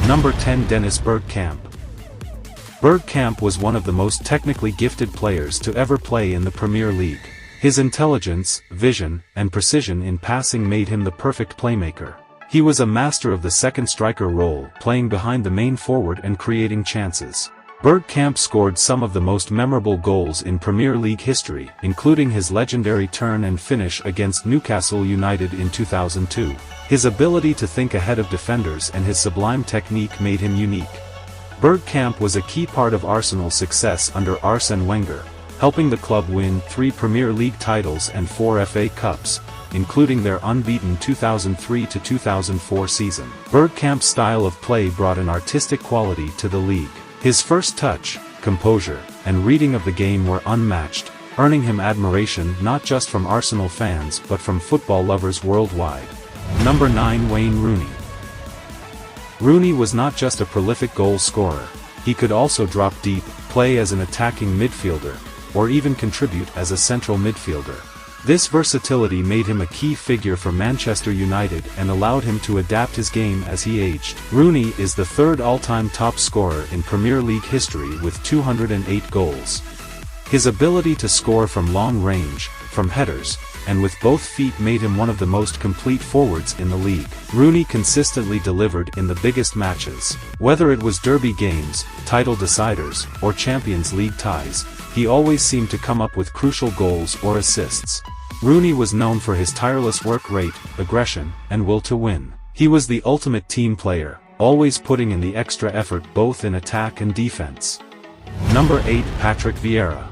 Number 10. Dennis Bergkamp. Bergkamp was one of the most technically gifted players to ever play in the Premier League. His intelligence, vision, and precision in passing made him the perfect playmaker. He was a master of the second striker role, playing behind the main forward and creating chances. Bergkamp scored some of the most memorable goals in Premier League history, including his legendary turn and finish against Newcastle United in 2002. His ability to think ahead of defenders and his sublime technique made him unique. Bergkamp was a key part of Arsenal's success under Arsene Wenger, helping the club win 3 Premier League titles and 4 FA Cups, including their unbeaten 2003-2004 season. Bergkamp's style of play brought an artistic quality to the league. His first touch, composure, and reading of the game were unmatched, earning him admiration not just from Arsenal fans but from football lovers worldwide. Number 9. Wayne Rooney. Rooney was not just a prolific goal scorer, he could also drop deep, play as an attacking midfielder, or even contribute as a central midfielder. This versatility made him a key figure for Manchester United and allowed him to adapt his game as he aged. Rooney is the 3rd all-time top scorer in Premier League history with 208 goals. His ability to score from long range, from headers, and with both feet made him one of the most complete forwards in the league. Rooney consistently delivered in the biggest matches. Whether it was derby games, title deciders, or Champions League ties, he always seemed to come up with crucial goals or assists. Rooney was known for his tireless work rate, aggression, and will to win. He was the ultimate team player, always putting in the extra effort both in attack and defense. Number 8. Patrick Vieira.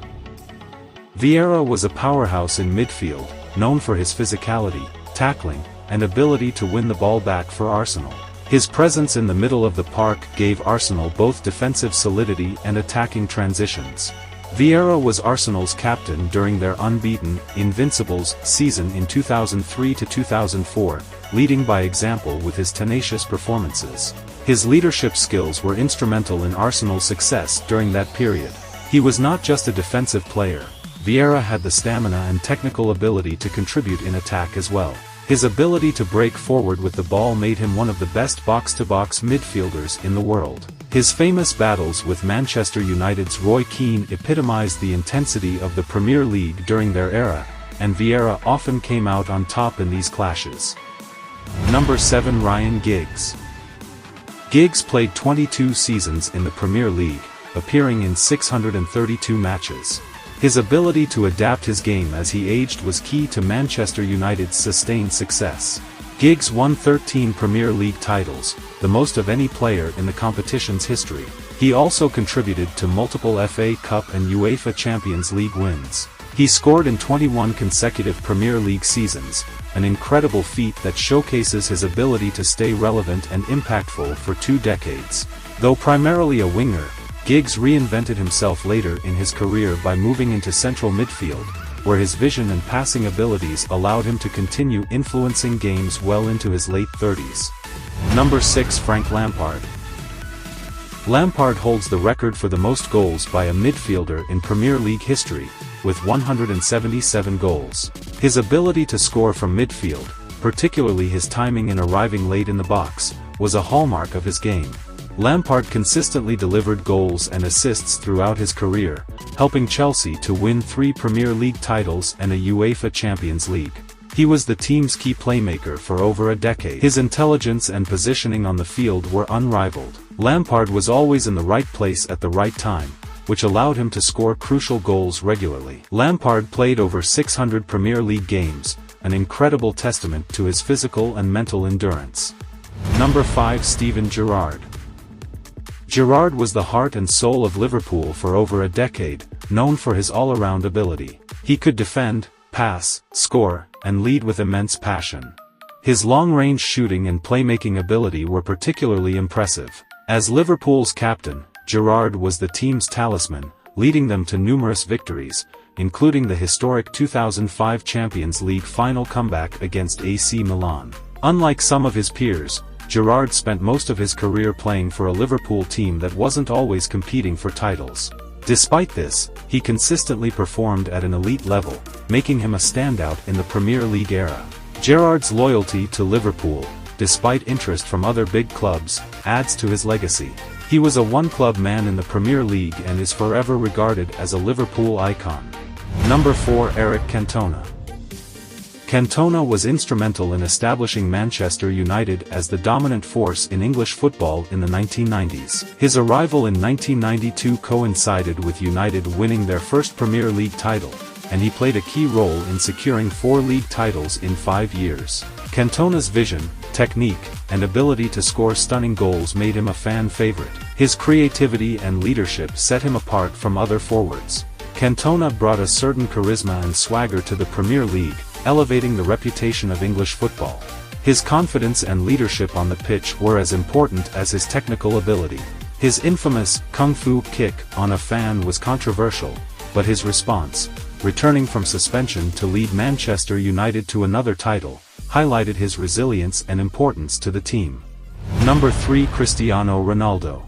Vieira was a powerhouse in midfield, known for his physicality, tackling, and ability to win the ball back for Arsenal. His presence in the middle of the park gave Arsenal both defensive solidity and attacking transitions. Vieira was Arsenal's captain during their unbeaten, Invincibles season in 2003-2004, leading by example with his tenacious performances. His leadership skills were instrumental in Arsenal's success during that period. He was not just a defensive player. Vieira had the stamina and technical ability to contribute in attack as well. His ability to break forward with the ball made him one of the best box-to-box midfielders in the world. His famous battles with Manchester United's Roy Keane epitomized the intensity of the Premier League during their era, and Vieira often came out on top in these clashes. Number 7. Ryan Giggs. Giggs played 22 seasons in the Premier League, appearing in 632 matches. His ability to adapt his game as he aged was key to Manchester United's sustained success. Giggs won 13 Premier League titles, the most of any player in the competition's history. He also contributed to multiple FA Cup and UEFA Champions League wins. He scored in 21 consecutive Premier League seasons, an incredible feat that showcases his ability to stay relevant and impactful for 2 decades. Though primarily a winger, Giggs reinvented himself later in his career by moving into central midfield, where his vision and passing abilities allowed him to continue influencing games well into his late 30s. Number 6. Frank Lampard. Lampard holds the record for the most goals by a midfielder in Premier League history, with 177 goals. His ability to score from midfield, particularly his timing in arriving late in the box, was a hallmark of his game. Lampard consistently delivered goals and assists throughout his career, helping Chelsea to win 3 Premier League titles and a UEFA Champions League. He was the team's key playmaker for over a decade. His intelligence and positioning on the field were unrivaled. Lampard was always in the right place at the right time, which allowed him to score crucial goals regularly. Lampard played over 600 Premier League games, an incredible testament to his physical and mental endurance. Number 5. Steven Gerrard. Gerrard was the heart and soul of Liverpool for over a decade, known for his all-around ability. He could defend, pass, score, and lead with immense passion. His long-range shooting and playmaking ability were particularly impressive. As Liverpool's captain, Gerrard was the team's talisman, leading them to numerous victories, including the historic 2005 Champions League final comeback against AC Milan. Unlike some of his peers, Gerrard spent most of his career playing for a Liverpool team that wasn't always competing for titles. Despite this, he consistently performed at an elite level, making him a standout in the Premier League era. Gerrard's loyalty to Liverpool, despite interest from other big clubs, adds to his legacy. He was a one-club man in the Premier League and is forever regarded as a Liverpool icon. Number 4. Eric Cantona. Cantona was instrumental in establishing Manchester United as the dominant force in English football in the 1990s. His arrival in 1992 coincided with United winning their first Premier League title, and he played a key role in securing 4 league titles in 5 years. Cantona's vision, technique, and ability to score stunning goals made him a fan favorite. His creativity and leadership set him apart from other forwards. Cantona brought a certain charisma and swagger to the Premier League, elevating the reputation of English football. His confidence and leadership on the pitch were as important as his technical ability. His infamous kung fu kick on a fan was controversial, but his response, returning from suspension to lead Manchester United to another title, highlighted his resilience and importance to the team. Number 3. Cristiano Ronaldo.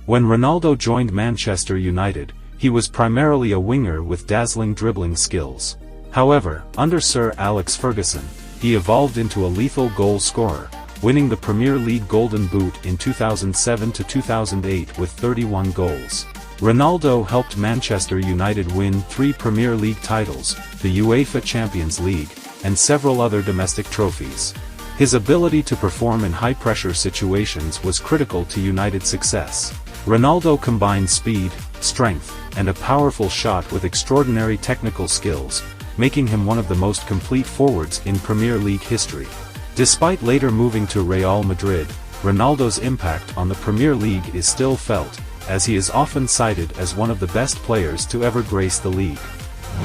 When Ronaldo joined Manchester United, he was primarily a winger with dazzling dribbling skills. However, under Sir Alex Ferguson, he evolved into a lethal goal scorer, winning the Premier League Golden Boot in 2007-2008 with 31 goals. Ronaldo helped Manchester United win 3 Premier League titles, the UEFA Champions League, and several other domestic trophies. His ability to perform in high-pressure situations was critical to United's success. Ronaldo combined speed, strength, and a powerful shot with extraordinary technical skills, making him one of the most complete forwards in Premier League history. Despite later moving to Real Madrid, Ronaldo's impact on the Premier League is still felt, as he is often cited as one of the best players to ever grace the league.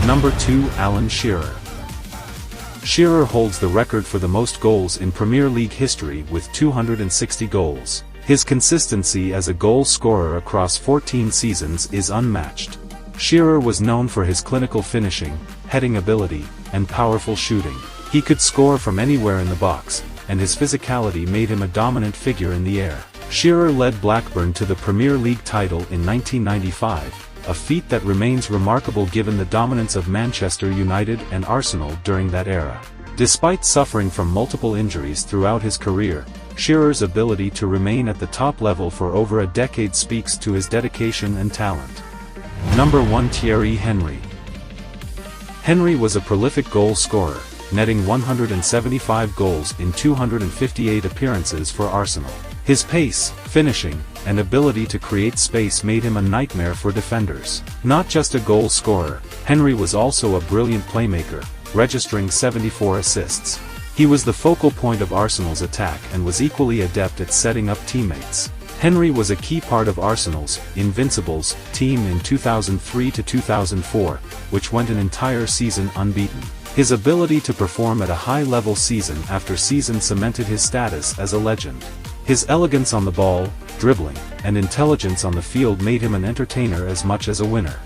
Number 2. Alan Shearer. Shearer holds the record for the most goals in Premier League history with 260 goals. His consistency as a goal scorer across 14 seasons is unmatched. Shearer was known for his clinical finishing, heading ability, and powerful shooting. He could score from anywhere in the box, and his physicality made him a dominant figure in the air. Shearer led Blackburn to the Premier League title in 1995, a feat that remains remarkable given the dominance of Manchester United and Arsenal during that era. Despite suffering from multiple injuries throughout his career, Shearer's ability to remain at the top level for over a decade speaks to his dedication and talent. Number 1. Thierry Henry. Henry was a prolific goal scorer, netting 175 goals in 258 appearances for Arsenal. His pace, finishing, and ability to create space made him a nightmare for defenders. Not just a goal scorer, Henry was also a brilliant playmaker, registering 74 assists. He was the focal point of Arsenal's attack and was equally adept at setting up teammates. Henry was a key part of Arsenal's Invincibles team in 2003-2004, which went an entire season unbeaten. His ability to perform at a high level season after season cemented his status as a legend. His elegance on the ball, dribbling, and intelligence on the field made him an entertainer as much as a winner.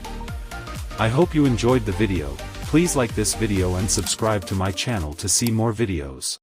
I hope you enjoyed the video. Please like this video and subscribe to my channel to see more videos.